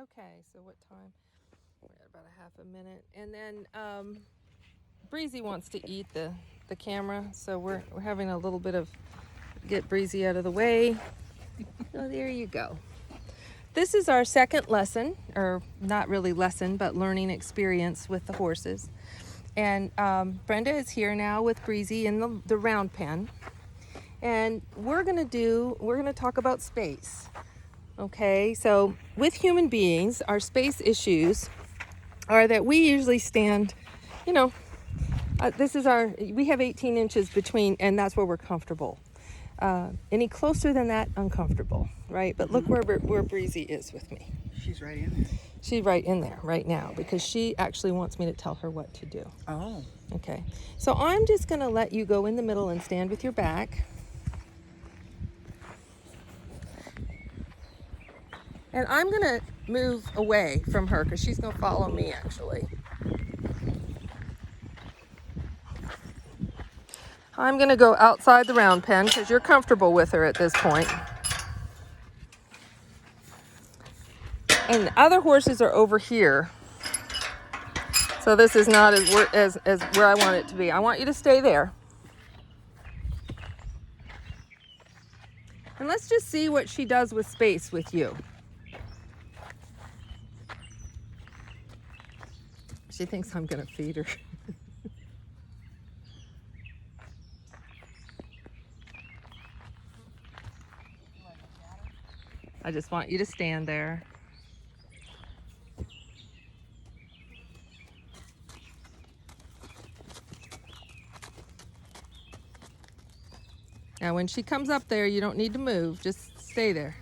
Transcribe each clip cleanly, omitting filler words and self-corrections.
Okay, so what time? We're at about a half a minute. And then Breezy wants to eat the camera, so we're having a little bit of get Breezy out of the way. Oh, there you go. This is our second lesson, or not really lesson, but learning experience with the horses. And Brenda is here now with Breezy in the round pen. And we're gonna talk about space. Okay, so with human beings, our space issues are that we usually stand, we have 18 inches between, and that's where we're comfortable. Any closer than that, uncomfortable, right? But look where Breezy is with me. She's right in there. She's right in there right now because she actually wants me to tell her what to do. Oh. Okay, so I'm just gonna let you go in the middle and stand with your back. And I'm gonna move away from her because she's gonna follow me actually. I'm gonna go outside the round pen because you're comfortable with her at this point. And the other horses are over here. So this is not as where I want it to be. I want you to stay there. And let's just see what she does with space with you. She thinks I'm gonna feed her. I just want you to stand there. Now when she comes up there, you don't need to move, just stay there.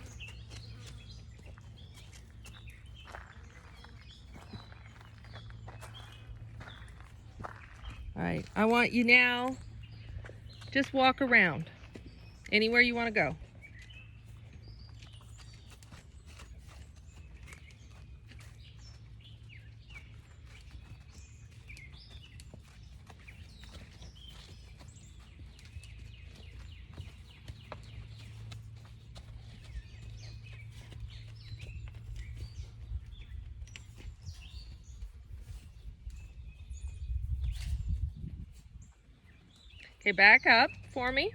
All right, I want you now, just walk around, anywhere you want to go. Okay, back up for me.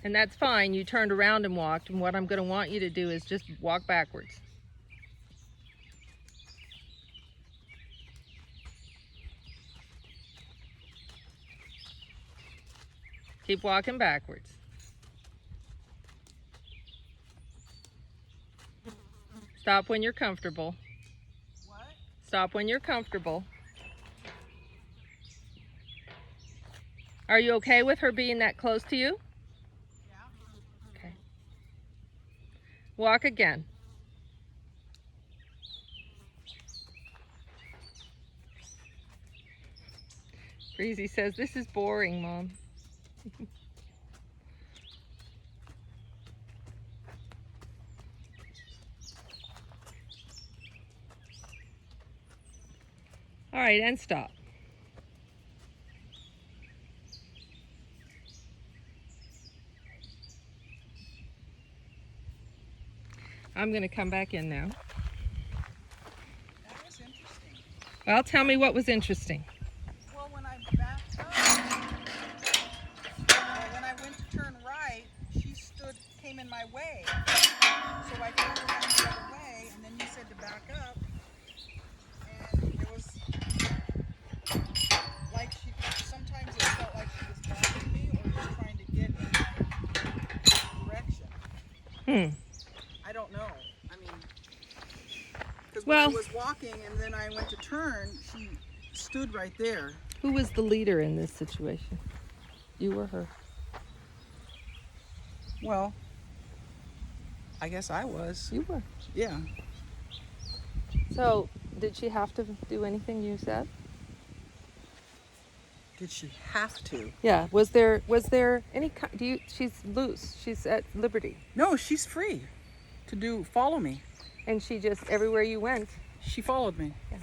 And that's fine, you turned around and walked, and what I'm going to want you to do is just walk backwards. Keep walking backwards. Stop when you're comfortable. What? Stop when you're comfortable. Are you okay with her being that close to you? Yeah. Okay. Walk again. Breezy says, "This is boring, Mom." All right, and stop. I'm going to come back in now. That was interesting. Well, tell me what was interesting. Well, when I backed up, when I went to turn right, she came in my way. So I turned around the other way, and then you said to back up. And it was like sometimes it felt like she was blocking me or just trying to get in my direction. I don't know. I mean, because when I was walking and then I went to turn, she stood right there. Who was the leader in this situation? You or her? Well, I guess I was. You were. Yeah. So, did she have to do anything you said? Did she have to? Yeah. Was there any? She's loose. She's at liberty. No, she's free to follow me. And she just everywhere you went. She followed me. Yeah.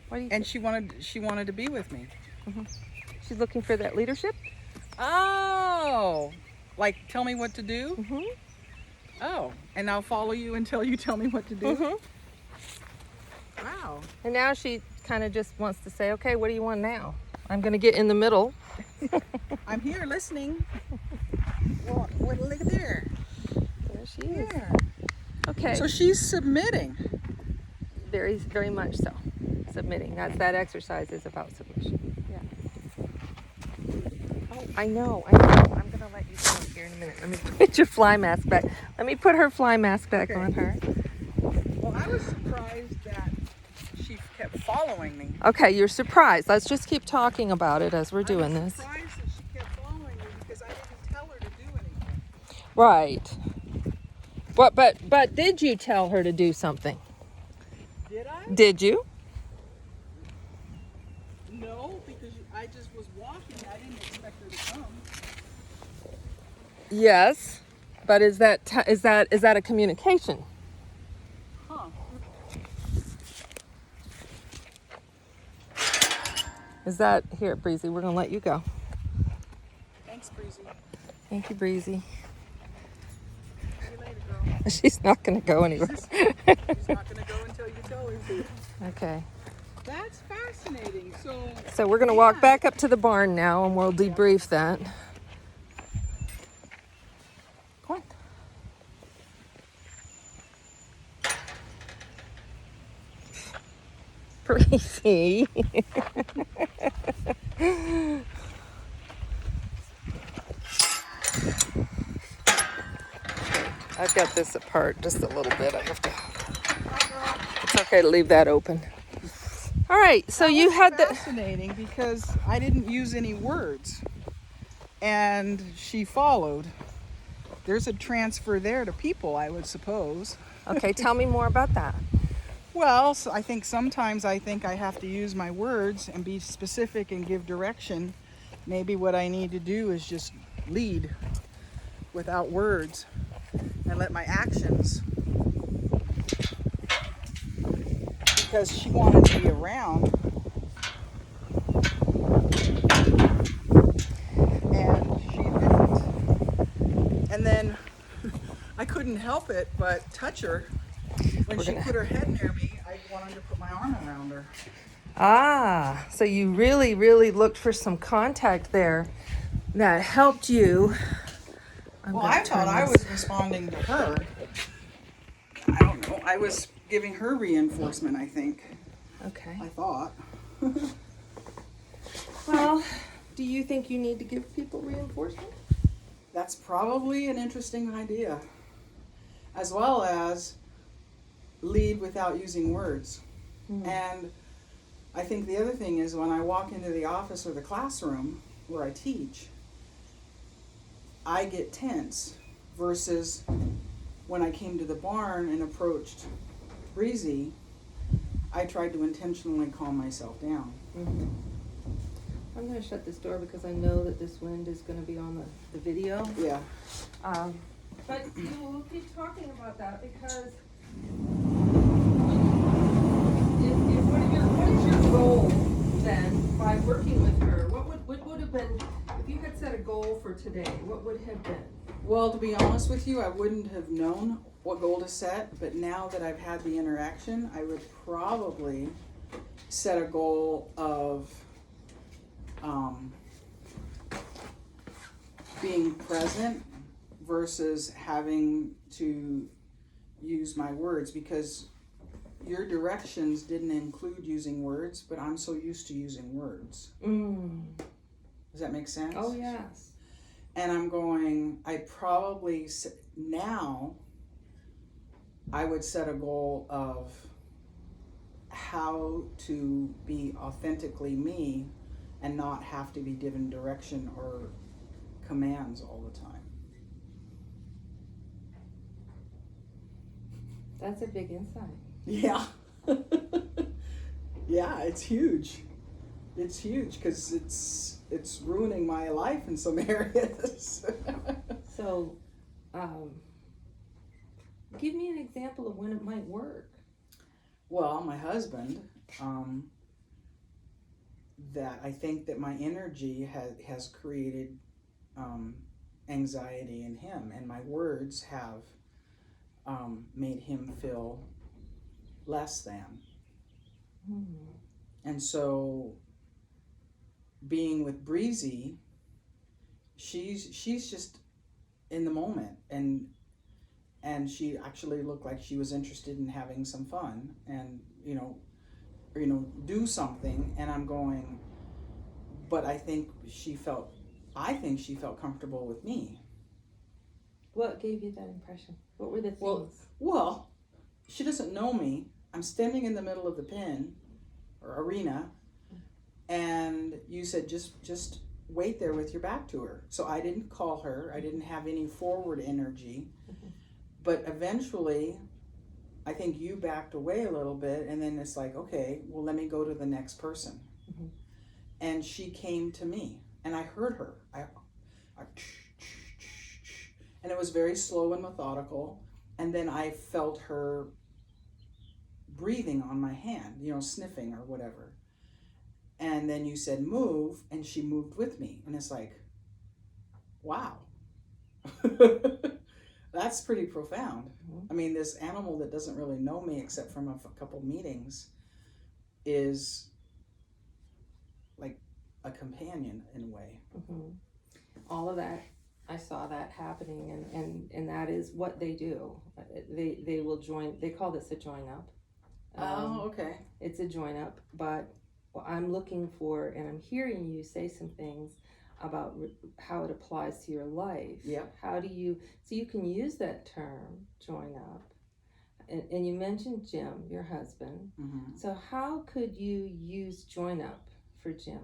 What do you? And she wanted to be with me. Mm-hmm. She's looking for that leadership. Oh, like tell me what to do? Mm-hmm. Oh, and I'll follow you until you tell me what to do? Mm-hmm. Wow. And now she kind of just wants to say, okay, what do you want now? I'm going to get in the middle. I'm here listening. Well, look at there. There she is. Yeah. Okay. So she's submitting. Very, very much so. Submitting. That exercise is about submission. Yeah. Oh, I know. I'm gonna let you go here in a minute. Let me put your fly mask back. Let me put her fly mask back Okay. on her. Well, I was surprised that she kept following me. Okay, you're surprised. Let's just keep talking about it as we're doing I was this. surprised that she kept following me because I didn't tell her to do anything. Right. What? But did you tell her to do something? Did I? Did you? No, because I just was walking. I didn't expect her to come. Yes. But is that a communication? Huh. Is that here, Breezy? We're gonna let you go. Thanks, Breezy. Thank you, Breezy. See you later, girl. She's not gonna go anywhere. She's not going to go until you tell her to. Okay. That's fascinating. So we're gonna walk back up to the barn now, and we'll debrief that. Come on. Breezy. I've got this apart just a little bit. I have to. It's okay to leave that open. All right. So you had the. Fascinating because I didn't use any words, and she followed. There's a transfer there to people, I would suppose. Okay. Tell me more about that. Well, so I think sometimes I have to use my words and be specific and give direction. Maybe what I need to do is just lead without words and let my actions, because she wanted to be around, and she didn't. And then I couldn't help it but touch her. When she put her head near me, I wanted to put my arm around her. Ah, so you really, really looked for some contact there that helped you. Well, I thought I was responding to her. I don't know. I was giving her reinforcement, I think. Okay. I thought. Well, do you think you need to give people reinforcement? That's probably an interesting idea. As well as lead without using words. And I think the other thing is when I walk into the office or the classroom where I teach, I get tense versus when I came to the barn and approached Breezy, I tried to intentionally calm myself down. Mm-hmm. I'm going to shut this door because I know that this wind is going to be on the video. Yeah. But we'll keep talking about that because what is your goal then by working with her? What would have been, if you had set a goal for today, what would have been? Well, to be honest with you, I wouldn't have known what goal to set, but now that I've had the interaction, I would probably set a goal of being present versus having to use my words, because your directions didn't include using words, but I'm so used to using words. Does that make sense? Oh, yes. And I'm going, now I would set a goal of how to be authentically me and not have to be given direction or commands all the time. That's a big insight. Yeah. Yeah, it's huge. It's huge because it's ruining my life in some areas. So, give me an example of when it might work. Well, my husband, that I think that my energy has created anxiety in him, and my words have made him feel less than. And so, being with Breezy, she's just in the moment, and she actually looked like she was interested in having some fun and do something. And I'm going, but I think she felt comfortable with me. What gave you that impression? What were the things? Well, she doesn't know me. I'm standing in the middle of the pen or arena, and you said just wait there with your back to her. So I didn't call her. I didn't have any forward energy. But eventually, I think you backed away a little bit, and then it's like, okay, well, let me go to the next person. And she came to me, and I heard her. And it was very slow and methodical. And then I felt her breathing on my hand, sniffing or whatever. And then you said move, and she moved with me. And it's like, wow. That's pretty profound. I mean, this animal that doesn't really know me except from a couple meetings is like a companion in a way. All of that, I saw that happening, and that is what they do. They will join. They call this a join up. Okay. It's a join up, but what I'm looking for, and I'm hearing you say some things about how it applies to your life. Yeah. How do you, so you can use that term, join up, and you mentioned Jim, your husband. So how could you use join up for Jim?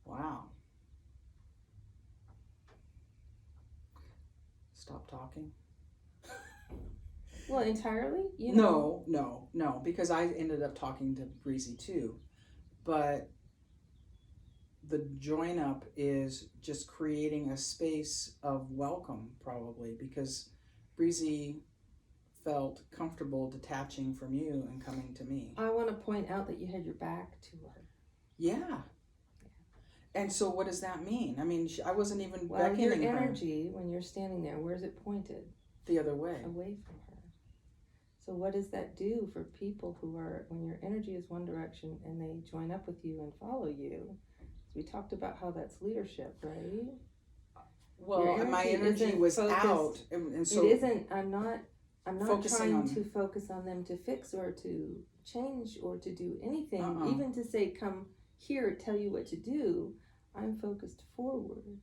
Wow. Stop talking. Well, entirely? No, because I ended up talking to Breezy too. But the join up is just creating a space of welcome, probably, because Breezy felt comfortable detaching from you and coming to me. I want to point out that you had your back to her. Yeah. And so what does that mean? I mean, I wasn't even Well, beckoning your her. energy, when you're standing there, where's it pointed? The other way. Away from her. So what does that do for people who are, when your energy is one direction and they join up with you and follow you? So we talked about how that's leadership, right? Well, my energy was focused, out, and so it isn't. I'm not trying to them. focus on them to fix or to change or to do anything, even to say, come here, tell you what to do. I'm focused forward.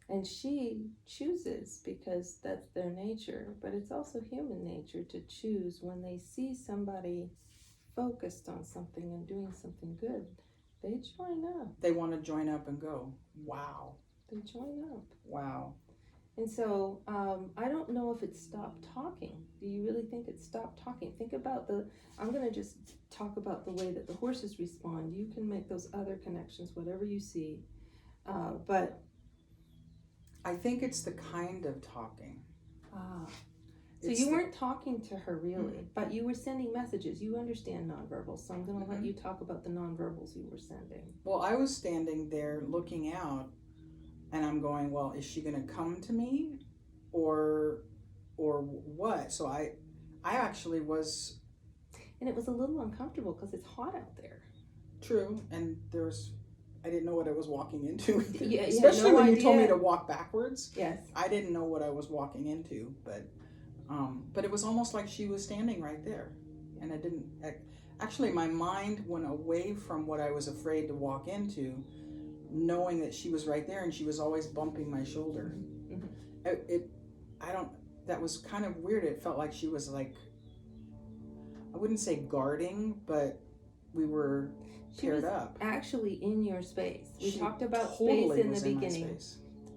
And she chooses because that's their nature, but it's also human nature to choose when they see somebody focused on something and doing something good. They join up. They want to join up and go, wow. They join up. Wow. And so I don't know if it's stopped talking. Do you really think it's stopped talking? Think about I'm going to just talk about the way that the horses respond. You can make those other connections, whatever you see. But I think it's the kind of talking. So you weren't talking to her really, but you were sending messages. You understand nonverbals, so I'm going to let you talk about the nonverbals you were sending. Well, I was standing there looking out, and I'm going, well, is she going to come to me or what? So I actually was. And it was a little uncomfortable because it's hot out there. True, and I didn't know what I was walking into. Yeah, especially when you told me to walk backwards. Yes. I didn't know what I was walking into, but it was almost like she was standing right there, and I didn't. Actually, my mind went away from what I was afraid to walk into, knowing that she was right there, and she was always bumping my shoulder. That was kind of weird. It felt like she was like, I wouldn't say guarding, but we were paired up. Actually in your space. We talked about totally space in the beginning,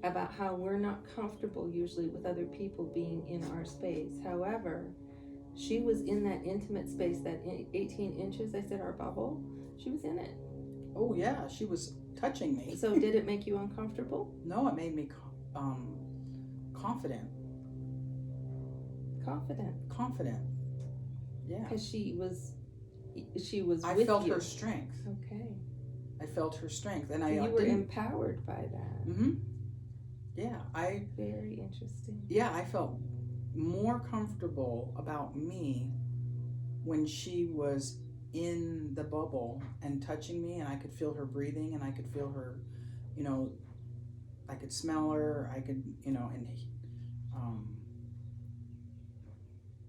about how we're not comfortable usually with other people being in our space. However, she was in that intimate space, that 18 inches, I said, our bubble. She was in it. Oh yeah, she was touching me. So did it make you uncomfortable? No, it made me confident. Confident. Yeah. Because she was she was I with felt you. her strength. Okay. I felt her strength, and So I you were didn't. empowered by that. Mm-hmm. Yeah, Very interesting. Yeah, I felt more comfortable about me when she was in the bubble and touching me, and I could feel her breathing, and I could feel her, you know, I could smell her, I could, you know, and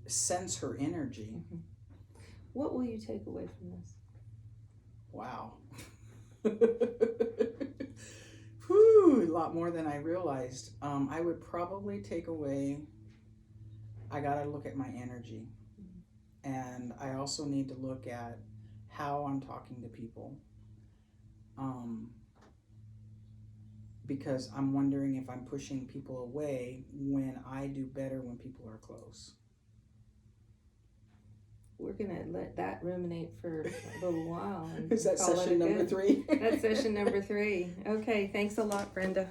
sense her energy. Mm-hmm. What will you take away from this? Wow. Whew, a lot more than I realized. I would probably take away, I got to look at my energy. Mm-hmm. And I also need to look at how I'm talking to people. Because I'm wondering if I'm pushing people away when I do better when people are close. We're going to let that ruminate for a little while. And Is that call session number 3? That's session number 3. Okay, thanks a lot, Brenda.